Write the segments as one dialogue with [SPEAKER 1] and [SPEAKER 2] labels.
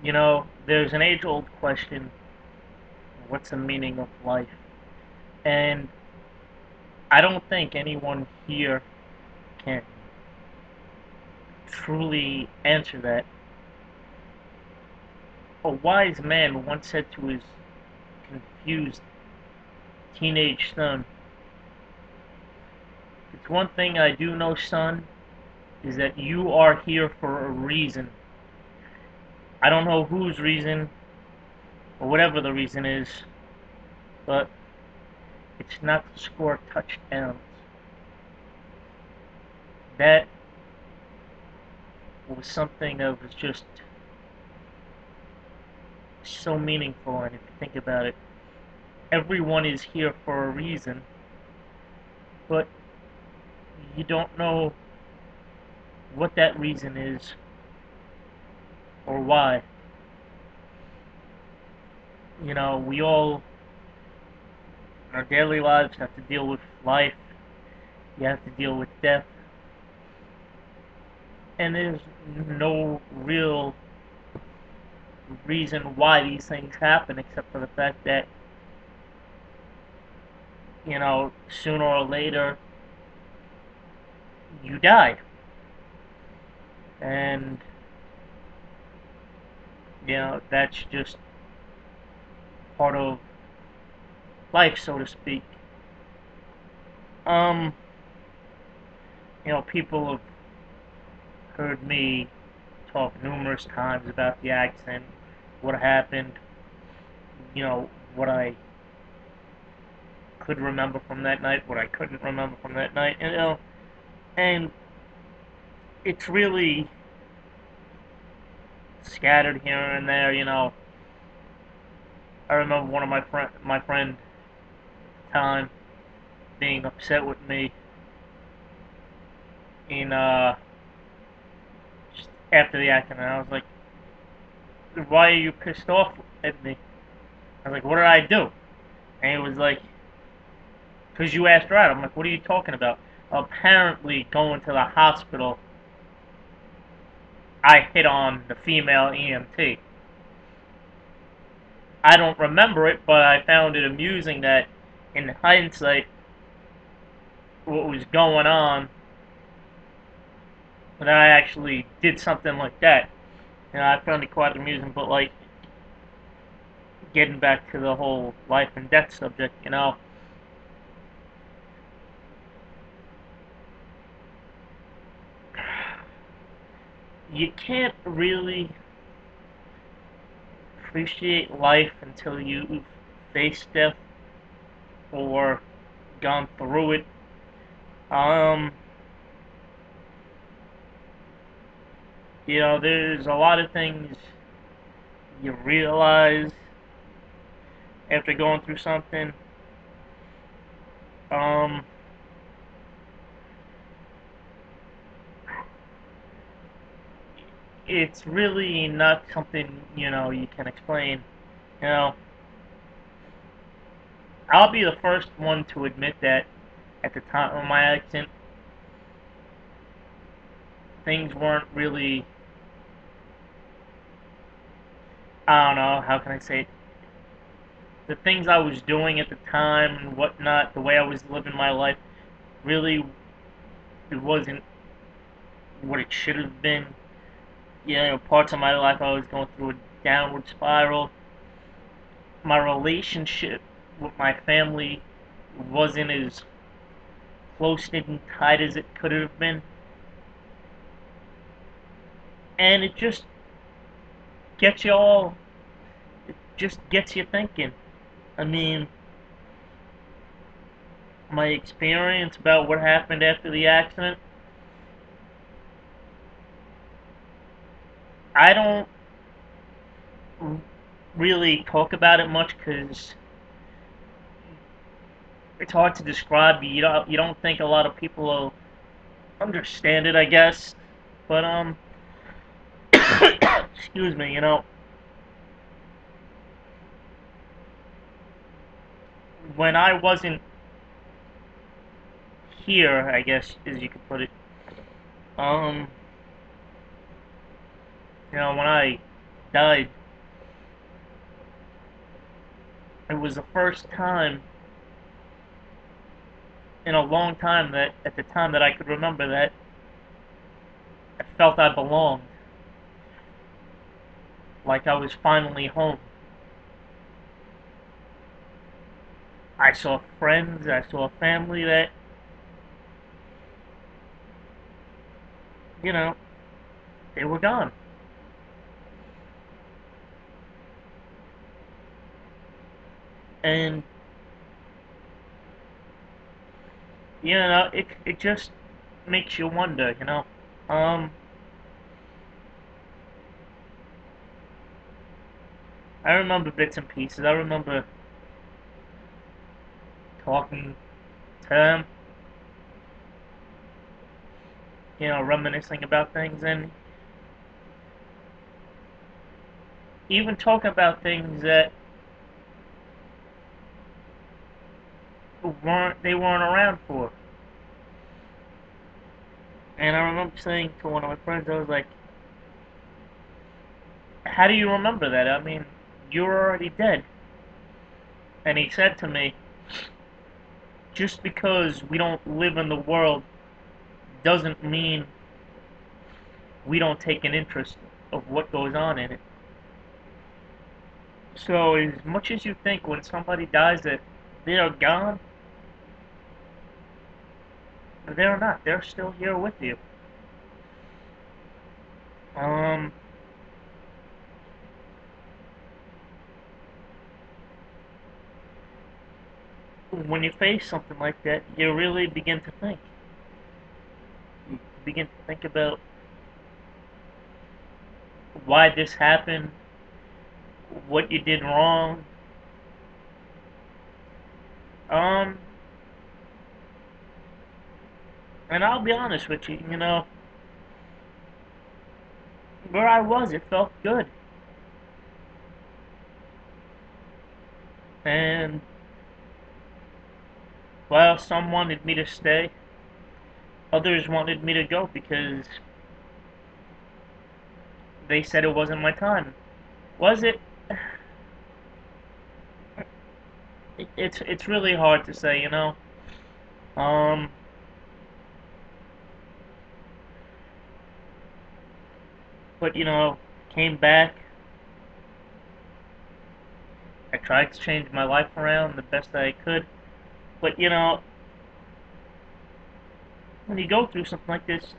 [SPEAKER 1] There's an age-old question, what's the meaning of life? And I don't think anyone here can truly answer that. A wise man once said to his confused teenage son, "It's one thing I do know, son, is that you are here for a reason. I don't know whose reason, or whatever the reason is, but it's not to score touchdowns." That was something that was just so meaningful, and if you think about it, everyone is here for a reason, but you don't know what that reason is or why. We all in our daily lives have to deal with life. You have to deal with death, and there's no real reason why these things happen except for the fact that sooner or later you die, and that's just part of life, so to speak. Um, People have heard me talk numerous times about the accident, what happened, what I could remember from that night, what I couldn't remember from that night, and it's really scattered here and there. I remember one of my friend at the time being upset with me in just after the accident. I was like, "Why are you pissed off at me?" I was like, "What did I do?" And he was like, "Because you asked her out." I'm like, "What are you talking about?" Apparently, going to the hospital, I hit on the female EMT. I don't remember it, but I found it amusing that, in hindsight, what was going on, that I actually did something like that. I found it quite amusing, but like, getting back to the whole life and death subject, you can't really appreciate life until you've faced death or gone through it. Um, there's a lot of things you realize after going through something. Um, it's really not something, you can explain. You know, I'll be the first one to admit that at the time of my accident, things weren't really, I don't know, how can I say it? The things I was doing at the time and whatnot, the way I was living my life, really, it wasn't what it should have been. Parts of my life I was going through a downward spiral. My relationship with my family wasn't as close and tight as it could have been. And gets you all, it just gets you thinking. I mean, my experience about what happened after the accident, I don't really talk about it much because it's hard to describe. You don't think a lot of people will understand it, I guess. But excuse me. When I wasn't here, I guess as you could put it, um, when I died, it was the first time in a long time that, at the time that I could remember, that I felt I belonged, like I was finally home. I saw friends, I saw family that, you know, they were gone. And, it just makes you wonder, Um, I remember bits and pieces. I remember talking to them, reminiscing about things, and even talking about things that they weren't around for. And I remember saying to one of my friends, I was like, "How do you remember that? I mean, you're already dead." And he said to me, "Just because we don't live in the world doesn't mean we don't take an interest of what goes on in it." So as much as you think when somebody dies that they're gone, they're not. They're still here with you. Um, when you face something like that, you really begin to think. You begin to think about why this happened, what you did wrong. Um, and I'll be honest with you, where I was, it felt good. And while some wanted me to stay, others wanted me to go because they said it wasn't my time. Was it? It's really hard to say, Um, but came back. I tried to change my life around the best that I could. But when you go through something like this,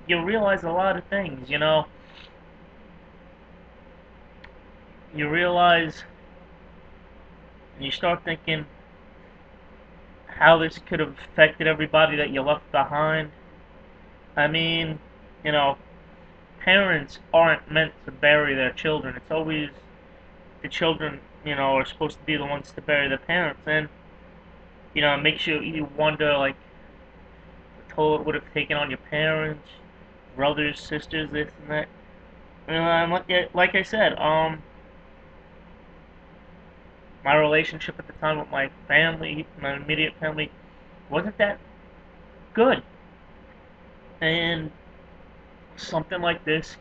[SPEAKER 1] you realize a lot of things. You realize, and you start thinking how this could have affected everybody that you left behind. I mean, you know, parents aren't meant to bury their children. It's always the children, are supposed to be the ones to bury their parents. And, it makes you wonder, like, the toll it would have taken on your parents, brothers, sisters, this and that. And like I said, my relationship at the time with my family, my immediate family, wasn't that good. And something like this,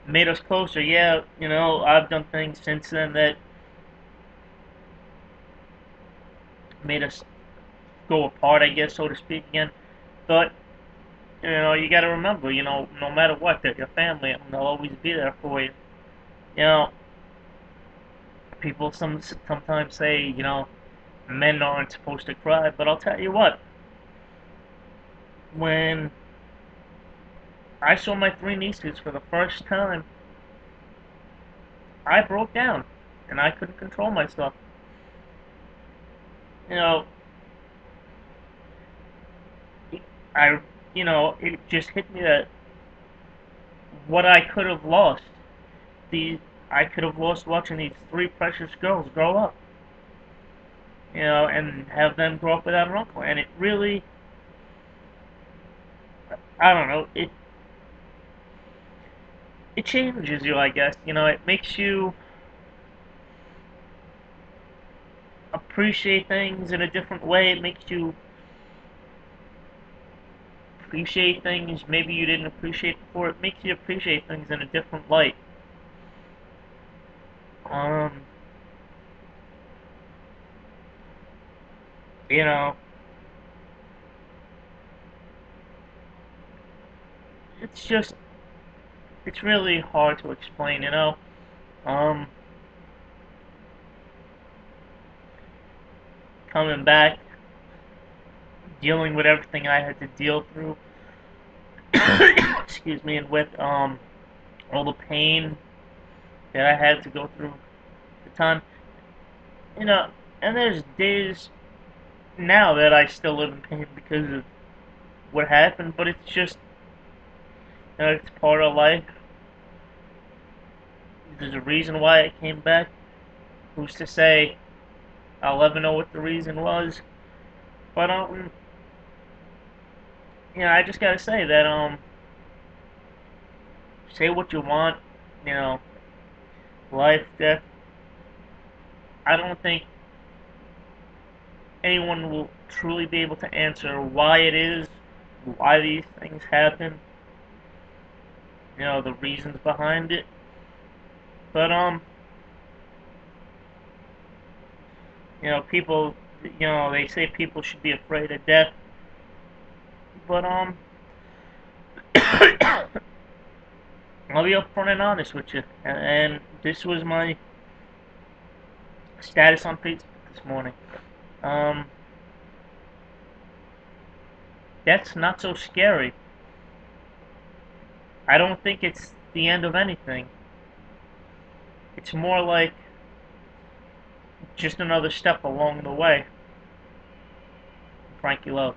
[SPEAKER 1] made us closer. Yeah, I've done things since then that made us go apart, I guess, so to speak, again. But, you gotta remember, no matter what, that your family, and they'll always be there for you. You know, people sometimes say, men aren't supposed to cry, but I'll tell you what, when I saw my three nieces for the first time, I broke down, and I couldn't control myself. You know, I, it just hit me that what I could have lost, the I could have lost watching these three precious girls grow up, and have them grow up without an uncle, and it really, I don't know, it changes you, I guess. It makes you appreciate things in a different way. It makes you appreciate things maybe you didn't appreciate before. It makes you appreciate things in a different light. Um, you know, it's just, it's really hard to explain, you know. Um, Coming back, dealing with everything I had to deal through, excuse me, and with all the pain that I had to go through at the time, you know, and there's days now that I still live in pain because of what happened, but it's just, you know, it's part of life. There's a reason why I came back. Who's to say I'll ever know what the reason was? But you know, I just gotta say that say what you want, you know, life, death. I don't think anyone will truly be able to answer why it is, why these things happen, you know, the reasons behind it. But you know, people, you know, they say people should be afraid of death, but I'll be upfront and honest with you, and this was my status on Facebook this morning. Um, that's not so scary. I don't think it's the end of anything. It's more like just another step along the way. Frankie Love.